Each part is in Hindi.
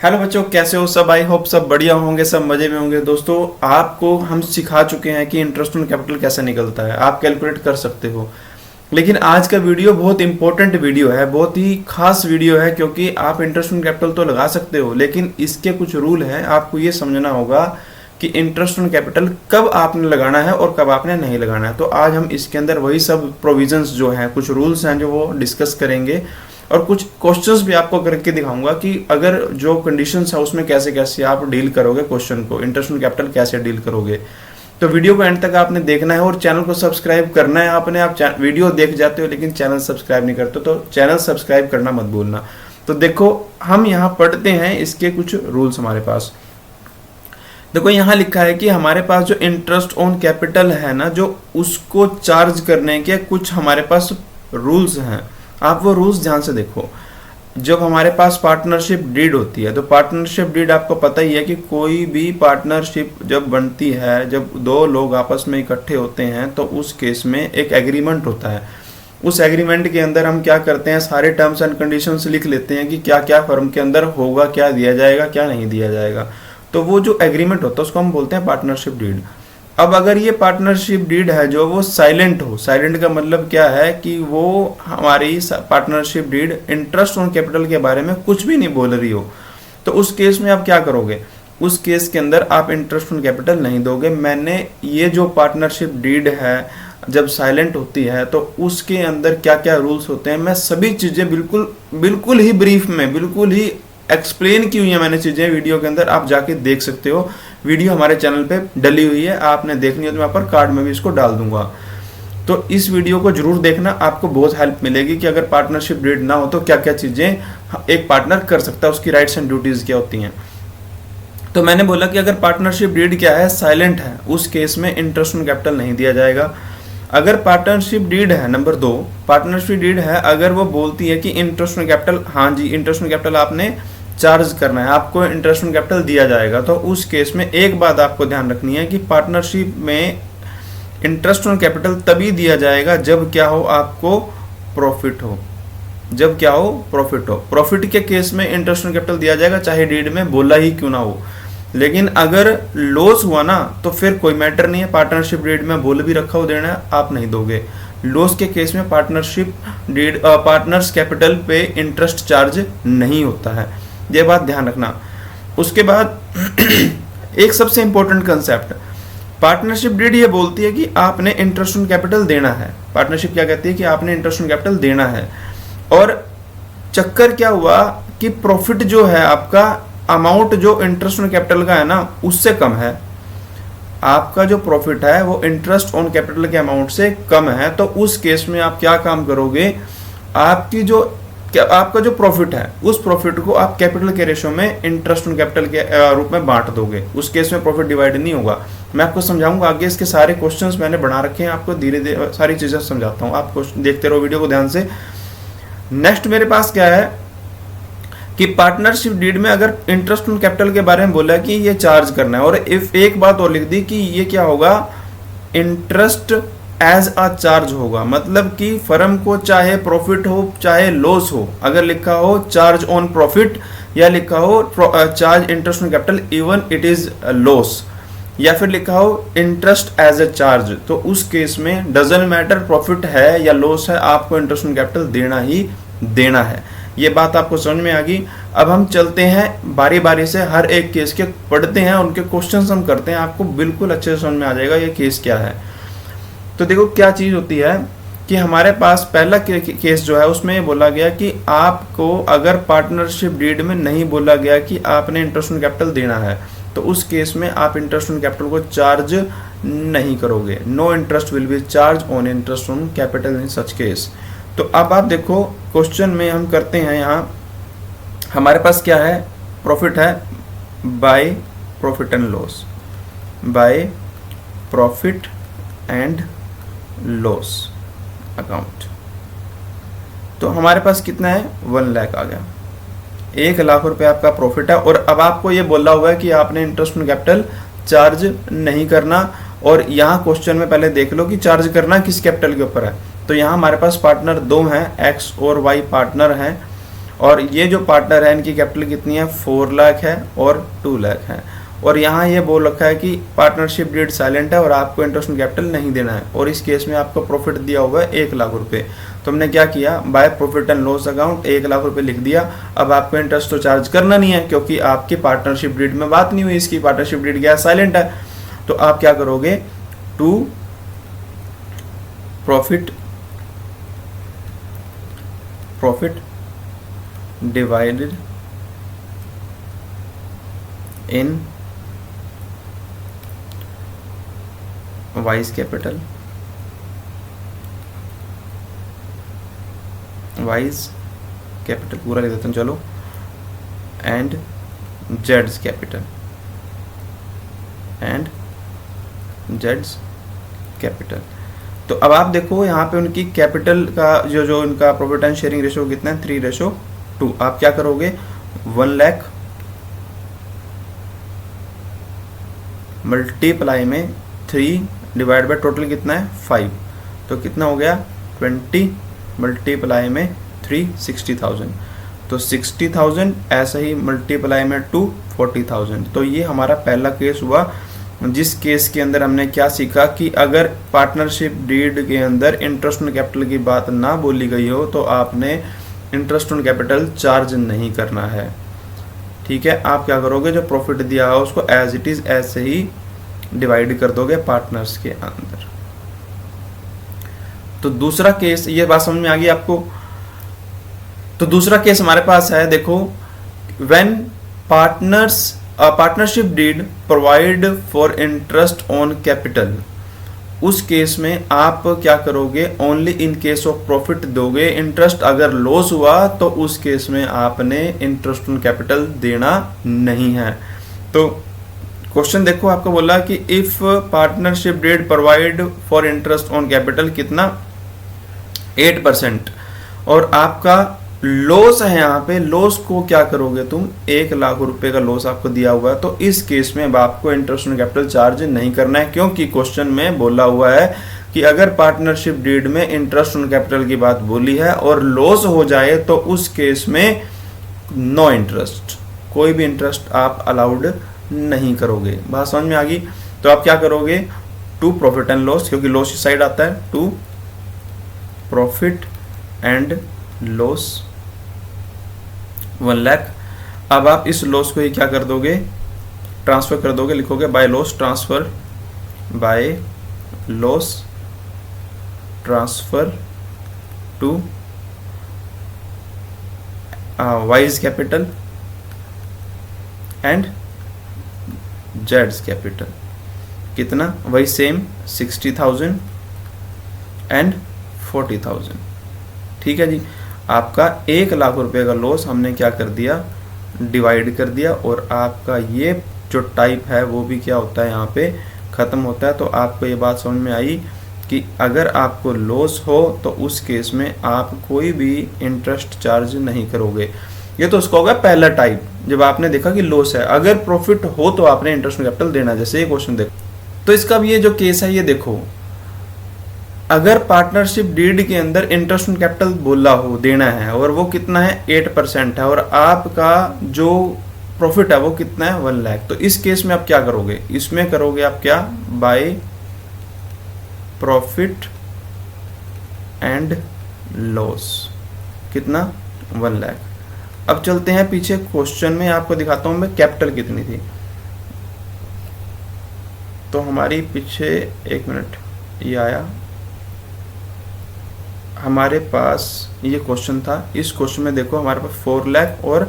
हेलो बच्चों, कैसे हो सब। आई होप सब बढ़िया होंगे, सब मजे में होंगे। दोस्तों, आपको हम सिखा चुके हैं कि इंटरेस्ट ऑन कैपिटल कैसे निकलता है, आप कैलकुलेट कर सकते हो। लेकिन आज का वीडियो बहुत इंपॉर्टेंट वीडियो है, बहुत ही खास वीडियो है, क्योंकि आप इंटरेस्ट ऑन कैपिटल तो लगा सकते हो, लेकिन इसके कुछ रूल हैं। आपको ये समझना होगा कि इंटरेस्ट ऑन कैपिटल कब आपने लगाना है और कब आपने नहीं लगाना है। तो आज हम इसके अंदर वही सब प्रोविजंस जो हैं, कुछ रूल्स हैं जो वो डिस्कस करेंगे, और कुछ क्वेश्चंस भी आपको करके दिखाऊंगा कि अगर जो कंडीशंस है उसमें कैसे कैसे आप डील करोगे, क्वेश्चन को इंटरेस्ट ऑन कैपिटल कैसे डील करोगे। तो वीडियो को एंड तक आपने देखना है और चैनल को सब्सक्राइब करना है आपने। आप वीडियो देख जाते हो लेकिन चैनल सब्सक्राइब नहीं करते, तो चैनल सब्सक्राइब करना मत भूलना। तो देखो, हम यहाँ पढ़ते हैं इसके कुछ रूल्स हमारे पास। देखो, यहाँ लिखा है कि हमारे पास जो इंटरेस्ट ऑन कैपिटल है ना, जो उसको चार्ज करने के कुछ हमारे पास रूल्स हैं। आप वो रूल्स ध्यान से देखो। जब हमारे पास पार्टनरशिप डीड होती है, तो पार्टनरशिप डीड आपको पता ही है कि कोई भी पार्टनरशिप जब बनती है, जब दो लोग आपस में इकट्ठे होते हैं, तो उस केस में एक एग्रीमेंट होता है। उस एग्रीमेंट के अंदर हम क्या करते हैं, सारे टर्म्स एंड कंडीशंस लिख लेते हैं कि क्या क्या फर्म के अंदर होगा, क्या दिया जाएगा, क्या नहीं दिया जाएगा। तो वो जो एग्रीमेंट होता है उसको हम बोलते हैं पार्टनरशिप डीड। अब अगर ये पार्टनरशिप डीड है जो वो साइलेंट हो, साइलेंट का मतलब क्या है कि वो हमारी partnership deed interest on capital के बारे में कुछ भी नहीं बोल रही हो, तो उस केस में आप क्या करोगे। उस केस के अंदर आप इंटरेस्ट ऑन कैपिटल नहीं दोगे। मैंने ये जो पार्टनरशिप डीड है जब साइलेंट होती है तो उसके अंदर क्या क्या रूल्स होते हैं, मैं सभी चीज़ें बिल्कुल ही ब्रीफ में, बिल्कुल ही एक्सप्लेन की हुई है मैंने चीज़ें वीडियो के अंदर, आप जाके देख सकते हो। वीडियो हमारे चैनल पे डली हुई है, आपने देखनी है तो मैं यहाँ पर कार्ड में भी इसको डाल दूंगा। तो इस वीडियो को जरूर देखना, आपको बहुत हेल्प मिलेगी कि अगर पार्टनरशिप डीड ना हो तो क्या क्या चीज़ें एक पार्टनर कर सकता है, उसकी राइट्स एंड ड्यूटीज़ क्या होती हैं। तो मैंने बोला कि अगर पार्टनरशिप डीड क्या है, साइलेंट है, उस केस में इंटरेस्ट ऑन कैपिटल नहीं दिया जाएगा। अगर पार्टनरशिप डीड है, नंबर 2, पार्टनरशिप डीड है अगर वो बोलती है कि इंटरेस्ट ऑन कैपिटल, हाँ जी इंटरेस्ट ऑन कैपिटल आपने चार्ज करना है, आपको इंटरेस्ट ऑन कैपिटल दिया जाएगा, तो उस केस में एक बात आपको ध्यान रखनी है कि पार्टनरशिप में इंटरेस्ट ऑन कैपिटल तभी दिया जाएगा जब क्या हो, आपको प्रॉफिट हो। जब क्या हो, प्रॉफिट हो। प्रॉफिट के केस में इंटरेस्ट ऑन कैपिटल दिया जाएगा, चाहे डीड में बोला ही क्यों ना हो। लेकिन अगर लॉस हुआ ना तो फिर कोई मैटर नहीं है, पार्टनरशिप डीड में बोल भी रखा हो देना, आप नहीं दोगे। लॉस के केस में पार्टनरशिप डीड पार्टनर्स कैपिटल पे इंटरेस्ट चार्ज नहीं होता है, ये बात ध्यान रखना। उसके बाद एक सबसे इंपॉर्टेंट कंसेप्ट, पार्टनरशिप डीड ये बोलती है कि आपने इंटरेस्ट ऑन कैपिटल देना है। पार्टनरशिप क्या कहती है कि आपने इंटरेस्ट ऑन कैपिटल देना है, और चक्कर क्या हुआ कि प्रॉफिट जो है आपका, अमाउंट जो इंटरेस्ट ऑन कैपिटल का है ना उससे कम है। आपका जो प्रॉफिट है वो इंटरेस्ट ऑन कैपिटल के अमाउंट से कम है, तो उस केस में आप क्या काम करोगे, आपका जो प्रॉफिट है उस प्रॉफिट को आप कैपिटल के रेशो में इंटरेस्ट ऑन कैपिटल के रूप में बांट दोगे। उस केस में प्रॉफिट डिवाइड नहीं होगा। मैं आपको समझाऊंगा आगे, इसके सारे क्वेश्चंस मैंने बना रखे हैं, आपको धीरे धीरे सारी चीजें समझाता हूँ। आप देखते रहो वीडियो को ध्यान से। नेक्स्ट मेरे पास क्या है कि पार्टनरशिप डीड में अगर इंटरेस्ट ऑन कैपिटल के बारे में बोला कि ये चार्ज करना है, और इफ एक बात और लिख दी कि ये क्या होगा, इंटरेस्ट एज अ चार्ज होगा। मतलब कि फर्म को चाहे प्रॉफिट हो चाहे लॉस हो, अगर लिखा हो चार्ज ऑन प्रॉफिट या लिखा हो charge interest on capital even it is loss, या फिर लिखा हो इंटरेस्ट एज अ चार्ज, तो उस केस में डजंट मैटर प्रॉफिट है या लॉस है, आपको इंटरेस्ट ऑन कैपिटल देना ही देना है। ये बात आपको समझ में आ गई। अब हम चलते हैं बारी बारी से, हर एक केस के पढ़ते हैं, उनके क्वेश्चंस हम करते हैं, आपको बिल्कुल अच्छे से समझ में आ जाएगा ये केस क्या है। तो देखो क्या चीज़ होती है कि हमारे पास पहला केस जो है उसमें ये बोला गया कि आपको अगर पार्टनरशिप डीड में नहीं बोला गया कि आपने इंटरेस्ट ऑन कैपिटल देना है, तो उस केस में आप इंटरेस्ट ऑन कैपिटल को चार्ज नहीं करोगे। No interest will be charge on interest on capital in such case. तो अब आप देखो क्वेश्चन में हम करते हैं, यहाँ हमारे पास क्या है, प्रॉफिट है by profit and loss, by profit and loss account. तो हमारे पास कितना है, 1 लाख आ गया। 1 लाख रुपए आपका प्रॉफिट है, और अब आपको ये बोला हुआ है कि आपने इंटरेस्ट ऑन कैपिटल चार्ज नहीं करना। और यहाँ क्वेश्चन में पहले देख लो कि चार्ज करना किस कैपिटल के ऊपर है। तो यहाँ हमारे पास पार्टनर 2 हैं, एक्स और वाई पार्टनर हैं, और ये जो पार्टनर है इनकी कैपिटल कितनी है, 4 लाख है और 2 लाख है। और यहाँ ये बोल रखा है कि पार्टनरशिप डीड साइलेंट है और आपको इंटरेस्ट ऑन कैपिटल नहीं देना है, और इस केस में आपको प्रॉफिट दिया हुआ है 1 लाख रुपए। तो हमने क्या किया, by profit and loss account 1 lakh रुपए लिख दिया। अब आपको इंटरेस्ट तो चार्ज करना नहीं है क्योंकि आपकी पार्टनरशिप डीड में बात नहीं हुई, इसकी पार्टनरशिप डीड क्या साइलेंट है। तो आप क्या करोगे, to profit divided in wise capital पूरा लिख देता हूँ चलो, एंड जेड्स कैपिटल। तो अब आप देखो यहाँ पे उनकी कैपिटल का जो उनका प्रॉफिट एंड शेयरिंग रेशो कितना है, 3:2। आप क्या करोगे, 1 लाख मल्टीप्लाई में 3 डिवाइड बाय टोटल कितना है 5, तो कितना हो गया 20 मल्टीप्लाई में 3 60,000, तो 60,000 ऐसा ही मल्टीप्लाई में 2 40,000। तो ये हमारा पहला केस हुआ, जिस केस के अंदर हमने क्या सीखा कि अगर पार्टनरशिप डीड के अंदर इंटरेस्ट ऑन कैपिटल की बात ना बोली गई हो तो आपने इंटरेस्ट ऑन कैपिटल चार्ज नहीं करना है। ठीक है, आप क्या करोगे, जो प्रॉफिट दिया है उसको एज इट इज ऐसे ही डिवाइड कर दोगे पार्टनर्स के अंदर। तो दूसरा केस, ये बात समझ में आ गई आपको। तो दूसरा केस हमारे पास है, देखो, when partnership deed provide for interest on capital, उस केस में आप क्या करोगे, only in case of profit दोगे। इंटरेस्ट अगर लॉस हुआ तो उस केस में आपने इंटरेस्ट ऑन कैपिटल देना नहीं है। तो क्वेश्चन देखो, आपको बोला कि if partnership deed provide for interest on capital कितना 8%, और आपका लॉस है यहाँ पे, लॉस को क्या करोगे तुम, 1 लाख रुपए का लॉस आपको दिया हुआ है। तो इस केस में अब आपको इंटरेस्ट ऑन कैपिटल चार्ज नहीं करना है, क्योंकि क्वेश्चन में बोला हुआ है कि अगर पार्टनरशिप डीड में इंटरेस्ट ऑन कैपिटल की बात बोली है और लॉस हो जाए तो उस केस में नो इंटरेस्ट, कोई भी इंटरेस्ट आप अलाउड नहीं करोगे। बात समझ में आ गई। तो आप क्या करोगे, टू प्रॉफिट एंड लॉस, क्योंकि लॉस इस साइड आता है, to profit and loss 1 lakh. अब आप इस लॉस को ही क्या कर दोगे, ट्रांसफर कर दोगे, लिखोगे by loss transfer, by loss transfer to Y's capital and जेड्स कैपिटल। कितना, वही सेम 60,000 एंड 40,000। ठीक है जी, आपका 1 लाख रुपए का लॉस हमने क्या कर दिया, डिवाइड कर दिया, और आपका ये जो टाइप है वो भी क्या होता है, यहाँ पे ख़त्म होता है। तो आपको ये बात समझ में आई कि अगर आपको लॉस हो तो उस केस में आप कोई भी इंटरेस्ट चार्ज नहीं करोगे। ये तो उसका होगा पहला टाइप, जब आपने देखा कि लॉस है। अगर प्रॉफिट हो तो आपने इंटरेस्ट कैपिटल देना, जैसे ये क्वेश्चन देखो। तो इसका भी ये जो केस है, ये देखो, अगर पार्टनरशिप डीड के अंदर इंटरेस्ट ऑन कैपिटल बोला हो देना है और वो कितना है 8% है, और आपका जो प्रॉफिट है वो कितना है 1 लाख, तो इस केस में आप क्या करोगे, इसमें करोगे आप क्या, बाय प्रॉफिट एंड लॉस, कितना 1 लाख। अब चलते हैं पीछे क्वेश्चन में, आपको दिखाता हूं मैं कैपिटल कितनी थी। तो हमारी पीछे, एक मिनट, ये आया, हमारे पास ये क्वेश्चन था। इस क्वेश्चन में देखो हमारे पास 4 लाख और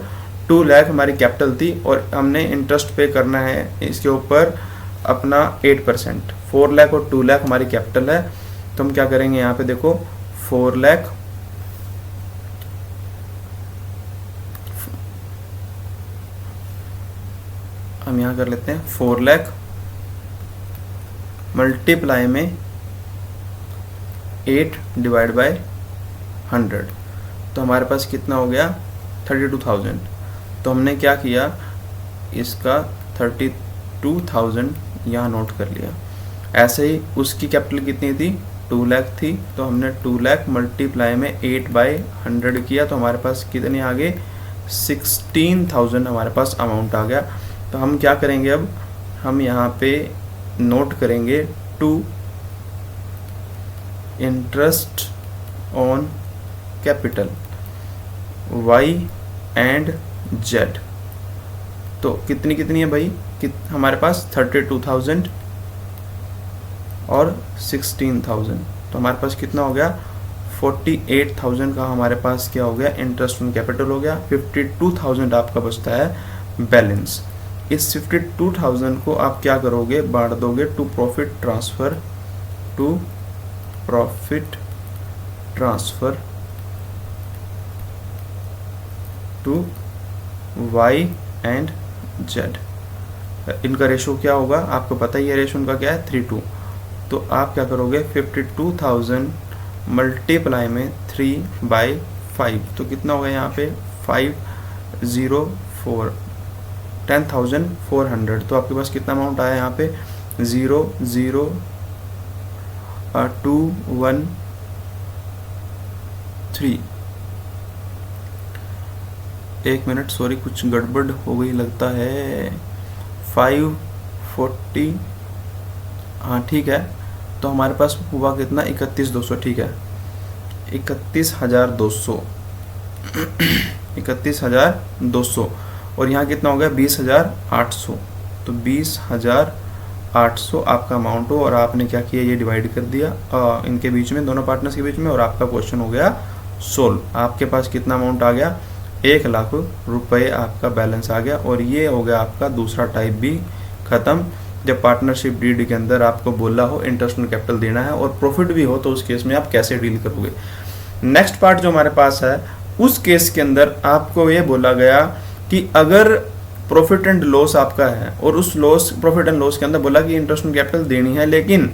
2 लाख हमारी कैपिटल थी, और हमने इंटरेस्ट पे करना है इसके ऊपर अपना 8%। 4 लाख और 2 लाख हमारी कैपिटल है। तो हम क्या करेंगे, यहाँ पे देखो 4 लाख हम यहाँ कर लेते हैं, 4 लाख मल्टीप्लाई में 8 डिवाइड बाय 100, तो हमारे पास कितना हो गया 32,000। तो हमने क्या किया, इसका 32,000 यहाँ नोट कर लिया। ऐसे ही उसकी कैपिटल कितनी थी 2 लाख थी, तो हमने 2 लाख मल्टीप्लाई में 8/100 किया, तो हमारे पास कितने आ गए, 16,000 हमारे पास अमाउंट आ गया। तो हम क्या करेंगे, अब हम यहाँ पे नोट करेंगे to interest on capital Y and Z. तो कितनी कितनी है भाई, हमारे पास 32,000 और 16,000, तो हमारे पास कितना हो गया, 48,000 का हमारे पास क्या हो गया, इंटरेस्ट ऑन कैपिटल हो गया। 52,000 आपका बचता है बैलेंस। इस 52,000 को आप क्या करोगे, बांट दोगे to profit transfer to Y and Z. इनका रेशो क्या होगा, आपको पता ही है रेशो उनका क्या है, 3:2। तो आप क्या करोगे, 52,000 मल्टीप्लाई में 3/5, तो कितना होगा यहाँ पे 504, 10,400। तो आपके पास कितना अमाउंट आया यहाँ पे, 00213। एक मिनट, सॉरी कुछ गड़बड़ हो गई लगता है, 540, हाँ ठीक है। तो हमारे पास हुआ कितना, 31,200, ठीक है, 31,200 31,200। और यहाँ कितना हो गया, 20,800। तो 20,800 आपका अमाउंट हो, और आपने क्या किया, ये डिवाइड कर दिया इनके बीच में, दोनों पार्टनर्स के बीच में, और आपका क्वेश्चन हो गया सोल्व। आपके पास कितना अमाउंट आ गया, 1,00,000 रुपये आपका बैलेंस आ गया। और ये हो गया आपका दूसरा टाइप भी खत्म। जब पार्टनरशिप डीड के अंदर आपको बोला हो इंटरेस्ट ऑन कैपिटल देना है और प्रॉफिट भी हो, तो उस केस में आप कैसे डील करोगे। नेक्स्ट पार्ट जो हमारे पास है, उस केस के अंदर आपको ये बोला गया कि अगर प्रॉफिट एंड लॉस आपका है, और उस प्रॉफिट एंड लॉस के अंदर बोला कि इंटरेस्ट ऑन कैपिटल देनी है, लेकिन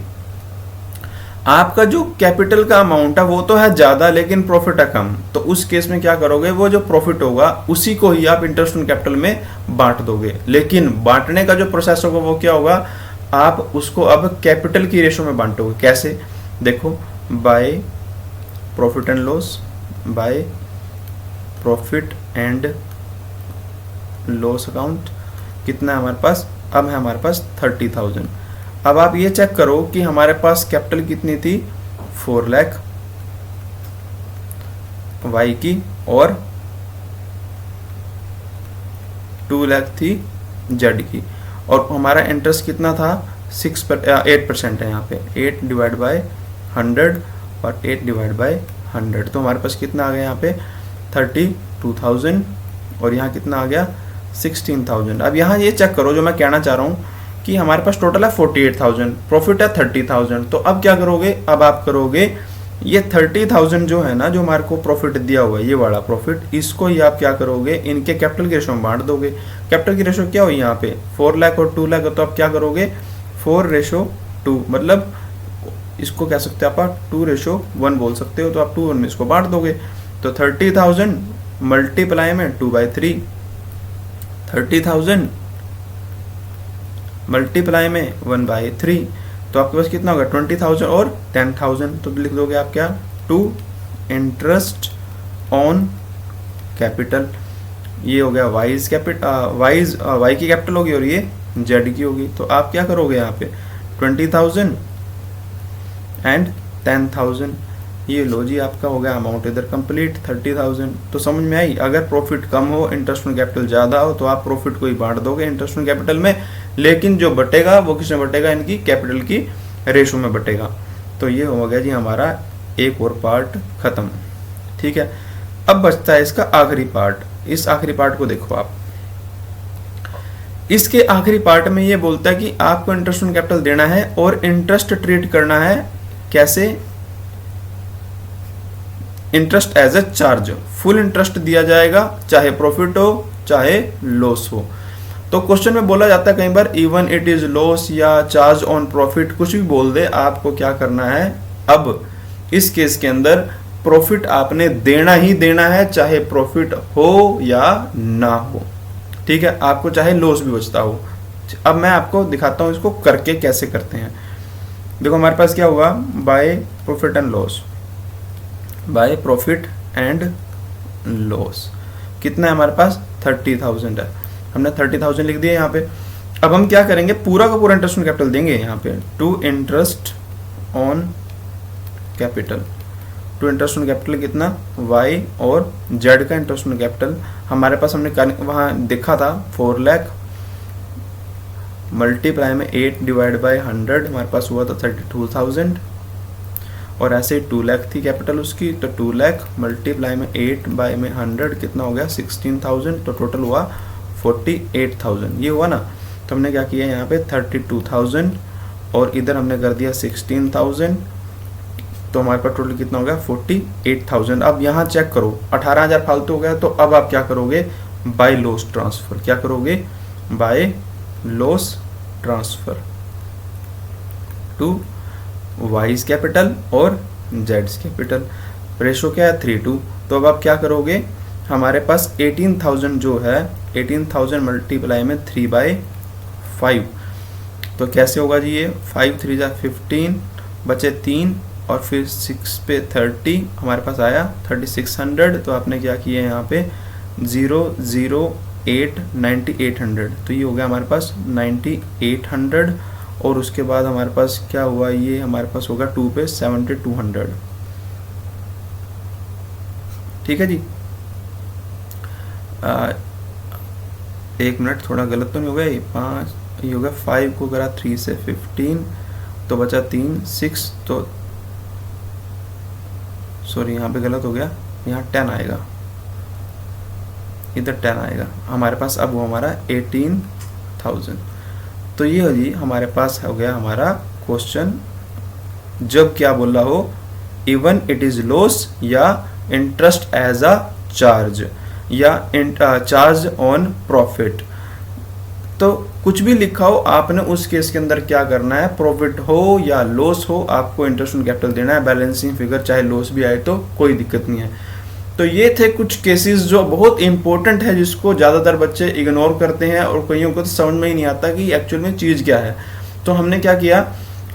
आपका जो कैपिटल का अमाउंट है वो तो है ज्यादा, लेकिन प्रॉफिट है कम। तो उस केस में क्या करोगे, वो जो प्रॉफिट होगा उसी को ही आप इंटरेस्ट ऑन कैपिटल में बांट दोगे। लेकिन बांटने का जो प्रोसेस होगा वो क्या होगा, आप उसको अब कैपिटल की रेशो में बांटोगे। कैसे, देखो, by profit and loss, by profit and loss account, कितना है हमारे पास, अब है हमारे पास 30,000। अब आप ये चेक करो कि हमारे पास कैपिटल कितनी थी, 4 लाख वाई की, और 2 लाख थी जेड की, और हमारा इंटरेस्ट कितना था, 8% है यहाँ पे, 8/100 और 8/100। तो हमारे पास कितना आ गया यहाँ पे, 32,000, और यहाँ कितना आ गया, 16,000। अब यहाँ ये चेक करो, जो मैं कहना चाह रहा हूँ कि हमारे पास टोटल है 48,000, प्रॉफिट है 30,000। तो अब क्या करोगे, अब आप करोगे ये 30,000 जो है ना, जो हमारे को प्रॉफिट दिया हुआ है, ये वाला प्रॉफिट, इसको ही आप क्या करोगे, इनके कैपिटल के रेशो में बांट दोगे। कैपिटल की रेशो क्या हुई यहाँ पे, 4 लाख और 2 लाख, तो आप क्या करोगे, 4:2, मतलब इसको कह सकते हैं आप 2:1 बोल सकते हो। तो आप 2:1 में इसको बांट दोगे। तो 30,000 मल्टीप्लाई में 2/3, 30,000 मल्टीप्लाई में 1/3, तो आपके पास कितना होगा, 20,000 और 10,000। तो लिख दोगे आप क्या, टू इंटरेस्ट ऑन कैपिटल। ये हो गया वाइज वाई की कैपिटल होगी, और ये जेड की होगी। तो आप क्या करोगे यहाँ पे, 20,000 एंड 10,000, ये लो जी, आपका हो गया अमाउंट इधर कंप्लीट 30,000। तो समझ में आई, अगर प्रॉफिट कम हो, इंटरेस्ट ऑन कैपिटल ज़्यादा हो, तो आप प्रॉफिट को ही बांट दोगे इंटरेस्ट ऑन कैपिटल में, लेकिन जो बटेगा वो किसमें बटेगा, इनकी कैपिटल की रेशो में बटेगा। तो ये हो गया जी हमारा एक और पार्ट खत्म। ठीक है, अब बचता है इसका आखिरी पार्ट। इस आखिरी पार्ट को देखो आप, इसके आखिरी पार्ट में ये बोलता है कि आपको इंटरेस्ट ऑन कैपिटल देना है और इंटरेस्ट ट्रीट करना है कैसे, interest as a charge, full interest दिया जाएगा, चाहे प्रॉफिट हो चाहे लॉस हो। तो क्वेश्चन में बोला जाता है कई बार इवन इट इज लॉस या चार्ज ऑन प्रॉफिट, कुछ भी बोल दे, आपको क्या करना है, अब इस केस के अंदर प्रॉफिट आपने देना ही देना है, चाहे प्रॉफिट हो या ना हो। ठीक है, आपको चाहे लॉस भी बचता हो। अब मैं आपको दिखाता हूं इसको करके कैसे करते हैं। देखो हमारे पास क्या हुआ, by profit and loss, by profit and loss. कितना है हमारे पास 30,000 है, हमने 30,000 लिख दिया यहाँ पे। अब हम क्या करेंगे, पूरा का पूरा इंटरेस्ट ऑन कैपिटल देंगे यहाँ पे, to interest on capital. To interest on capital कितना, y और z का इंटरेस्ट ऑन कैपिटल हमारे पास, हमने वहाँ देखा था 4 लाख मल्टीप्लाई में 8 डिवाइड बाय 100 हमारे पास हुआ था 32,000, और ऐसे ही 2 लाख थी कैपिटल उसकी, तो 2 लाख मल्टीप्लाई में 8 बाय में 100 कितना हो गया 16,000, तो टोटल हुआ 48,000। ये हुआ ना, तो हमने क्या किया यहाँ पे 32,000 और इधर हमने कर दिया 16,000, तो हमारे पास टोटल कितना हो गया 48,000। अब यहाँ चेक करो 18,000 फालतू हो गया, तो अब आप क्या करोगे, बाय लॉस ट्रांसफर। क्या करोगे, by loss transfer to Y's capital और जेड्स कैपिटल। रेशो क्या है 3:2। तो अब आप क्या करोगे, हमारे पास 18,000 जो है 18,000 मल्टीप्लाई में 3/5, तो कैसे होगा जी ये 5 3 जा 15 बचे 3 और फिर 6 पे 30 हमारे पास आया 3600। तो आपने क्या किया यहाँ पे 008 9800, तो ये हो गया हमारे पास 9800। और उसके बाद हमारे पास क्या हुआ, ये हमारे पास होगा 2 पे 7200। ठीक है जी, एक मिनट, थोड़ा गलत तो नहीं हो गया, ये 5, ये होगा 5 को करा 3 से 15 तो बचा 3 6, तो सॉरी यहाँ पे गलत हो गया, यहाँ 10 आएगा, इधर 10 आएगा हमारे पास। अब वो हमारा 18,000। तो ये हो जी हमारे पास हो गया हमारा क्वेश्चन, जब क्या बोल रहा हो, इवन इट इज लॉस या इंटरेस्ट एज अ चार्ज या चार्ज ऑन प्रॉफिट। तो कुछ भी लिखा हो, आपने उस केस के अंदर क्या करना है, प्रॉफिट हो या लॉस हो, आपको इंटरेस्ट ऑन कैपिटल देना है। बैलेंसिंग फिगर चाहे लॉस भी आए तो कोई दिक्कत नहीं है। तो ये थे कुछ केसेस जो बहुत इंपॉर्टेंट है, जिसको ज़्यादातर बच्चे इग्नोर करते हैं और कईयों को तो समझ में ही नहीं आता कि एक्चुअल में चीज़ क्या है। तो हमने क्या किया,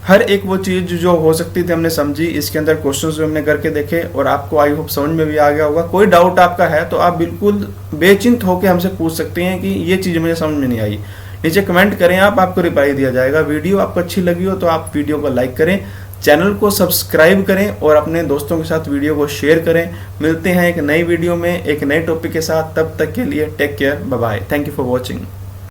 हर एक वो चीज़ जो हो सकती थी हमने समझी, इसके अंदर क्वेश्चंस भी हमने करके देखे और आपको आई होप समझ में भी आ गया होगा। कोई डाउट आपका है तो आप बिल्कुल बेचिंत होकर हमसे पूछ सकते हैं कि ये चीज़ मुझे समझ में नहीं आई, नीचे कमेंट करें आप, आपको रिप्लाई दिया जाएगा। वीडियो आपको अच्छी लगी हो तो आप वीडियो को लाइक करें, चैनल को सब्सक्राइब करें और अपने दोस्तों के साथ वीडियो को शेयर करें। मिलते हैं एक नई वीडियो में एक नए टॉपिक के साथ, तब तक के लिए take care, bye bye, thank you for watching.